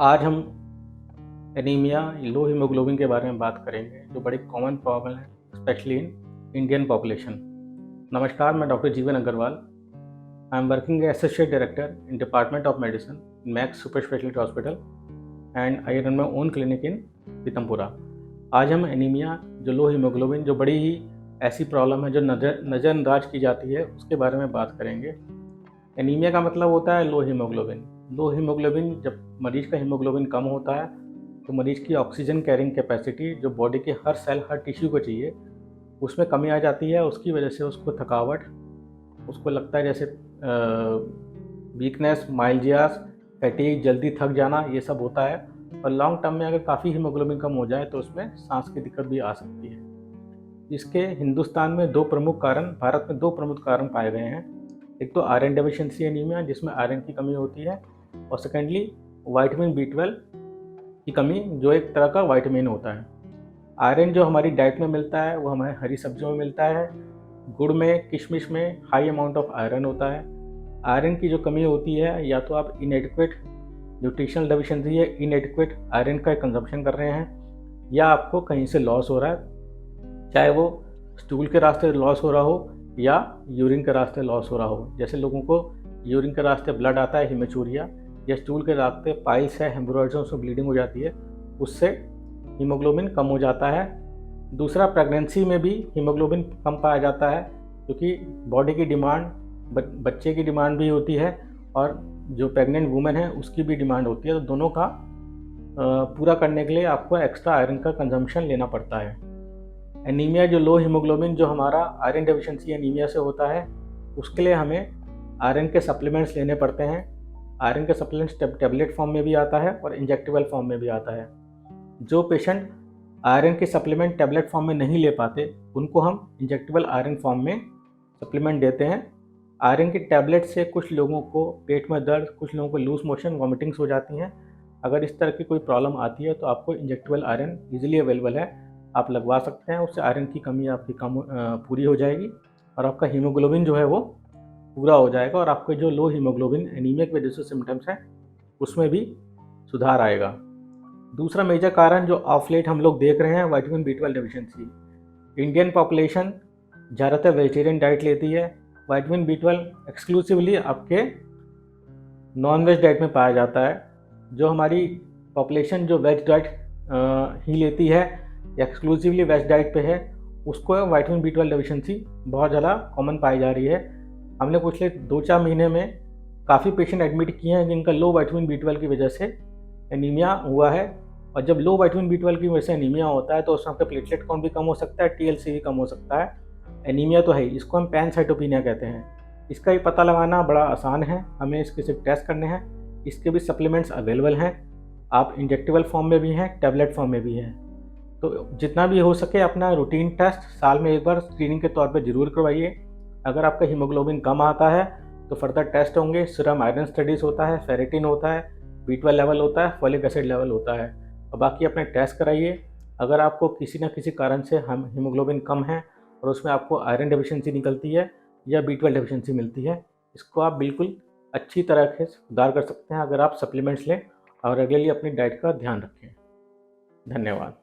आज हम एनीमिया लो हीमोग्लोबिन के बारे में बात करेंगे, जो बड़ी कॉमन प्रॉब्लम है स्पेशली इन इंडियन पॉपुलेशन। नमस्कार, मैं doctor Jeevan Agarwal. I am working as associate director in department of medicine in Max super speciality hospital and I run my own clinic in Pitampura. आज हम एनीमिया जो लो हीमोग्लोबिन जो बड़ी ही ऐसी problem है जो नज़रअंदाज की जाती है, उसके बारे में बात करेंगे। एनीमिया का मतलब होता है लो हीमोग्लोबिन। लो हीमोग्लोबिन, जब मरीज का हीमोग्लोबिन कम होता है तो मरीज की ऑक्सीजन कैरिंग कैपेसिटी जो बॉडी के हर सेल हर टिश्यू को चाहिए, उसमें कमी आ जाती है। उसकी वजह से उसको थकावट, उसको लगता है जैसे वीकनेस, माइल्जियास, फैटीग, जल्दी थक जाना, ये सब होता है। और लॉन्ग टर्म में अगर काफ़ी हीमोग्लोबिन कम हो जाए तो उसमें सांस की दिक्कत भी आ सकती है। इसके हिंदुस्तान में भारत में दो प्रमुख कारण पाए गए हैं। एक तो आयरन डेफिशिएंसी एनीमिया, जिसमें आयरन की कमी होती है, और सेकेंडली विटामिन B12 की कमी, जो एक तरह का विटामिन होता है। आयरन जो हमारी डाइट में मिलता है वो हमें हरी सब्जियों में मिलता है। गुड़ में, किशमिश में हाई अमाउंट ऑफ आयरन होता है। आयरन की जो कमी होती है, या तो आप इनएडिक्वेट न्यूट्रिशनल डेफिशिएंसी है, इनएडिक्वेट आयरन का कंजम्पशन कर रहे हैं, या आपको कहीं से लॉस हो रहा है, चाहे वो स्टूल के रास्ते लॉस हो रहा हो या यूरिन के रास्ते लॉस हो रहा हो। जैसे लोगों को यूरिन के रास्ते ब्लड आता है, हिमेचूरिया, या स्टूल के रास्ते पाइल्स है, हेमोरॉइड्स से ब्लीडिंग हो जाती है, उससे हीमोग्लोबिन कम हो जाता है। दूसरा, प्रेगनेंसी में भी हीमोग्लोबिन कम पाया जाता है, क्योंकि बॉडी की डिमांड, बच्चे की डिमांड भी होती है और जो प्रेग्नेंट वुमेन है उसकी भी डिमांड होती है। तो दोनों का पूरा करने के लिए आपको एक्स्ट्रा आयरन का कंजम्पशन लेना पड़ता है। एनीमिया जो लो हीमोग्लोबिन जो हमारा आयरन डेफिशिएंसी एनीमिया से होता है, उसके लिए हमें आयरन के सप्लीमेंट्स लेने पड़ते हैं। आयरन के सप्लीमेंट्स टैबलेट फॉर्म में भी आता है और इंजेक्टेबल फॉर्म में भी आता है। जो पेशेंट आयरन के सप्लीमेंट टैबलेट फॉर्म में नहीं ले पाते, उनको हम इंजेक्टेबल आयरन फॉर्म में सप्लीमेंट देते हैं। आयरन के टैबलेट से कुछ लोगों को पेट में दर्द, कुछ लोगों को लूज मोशन, वॉमिटिंग्स हो जाती हैं। अगर इस तरह की कोई प्रॉब्लम आती है तो आपको इंजेक्टेबल आयरन ईजिली अवेलेबल है, आप लगवा सकते हैं। उससे आयरन की कमी आपकी पूरी हो जाएगी और आपका हीमोग्लोबिन जो है वो पूरा हो जाएगा, और आपके जो लो हीमोग्लोबिन एनीमिया की वजह से सिम्टम्स हैं उसमें भी सुधार आएगा। दूसरा मेजर कारण जो ऑफ लेट हम लोग देख रहे हैं, vitamin B12 deficiency. Indian population ज़्यादातर वेजिटेरियन डाइट लेती है। विटामिन B12 एक्सक्लूसिवली आपके नॉन वेज डाइट में पाया जाता है। जो हमारी पॉपुलेशन जो वेज डाइट ही लेती है या एक्सक्लूसिवली वेज डाइट पे है, उसको विटामिन B12 डेफिशिएंसी बहुत ज़्यादा कॉमन पाई जा रही है। हमने पिछले 2-4 महीने में काफ़ी पेशेंट एडमिट किए हैं जिनका लो विटामिन B12 की वजह से एनीमिया हुआ है। और जब लो विटामिन B12 की वजह से एनीमिया होता है तो उसमें आपका प्लेटलेट काउंट भी कम हो सकता है, TLC भी कम हो सकता है। एनीमिया तो है, इसको हम पैनसाइटोपिनिया कहते हैं। इसका ही पता लगाना बड़ा आसान है, हमें इसके सिर्फ टेस्ट करने हैं। इसके भी सप्लीमेंट्स अवेलेबल हैं, आप इंजेक्टेबल फॉर्म में भी हैं, टैबलेट फॉर्म में भी हैं। तो जितना भी हो सके अपना रूटीन टेस्ट साल में एक बार स्क्रीनिंग के तौर पे ज़रूर करवाइए। अगर आपका हीमोग्लोबिन कम आता है तो फर्दर टेस्ट होंगे। सीरम आयरन स्टडीज़ होता है, फेरेटिन होता है, B12 लेवल होता है, फॉलिक एसिड लेवल होता है, और बाकी अपने टेस्ट कराइए। अगर आपको किसी न किसी कारण से हम हीमोग्लोबिन कम है और उसमें आपको आयरन डेफिशिएंसी निकलती है या B12 डेफिशिएंसी मिलती है, इसको आप बिल्कुल अच्छी तरह से सुधार कर सकते हैं अगर आप सप्लीमेंट्स लें और रेगुलरली अपनी डाइट का ध्यान रखें। धन्यवाद।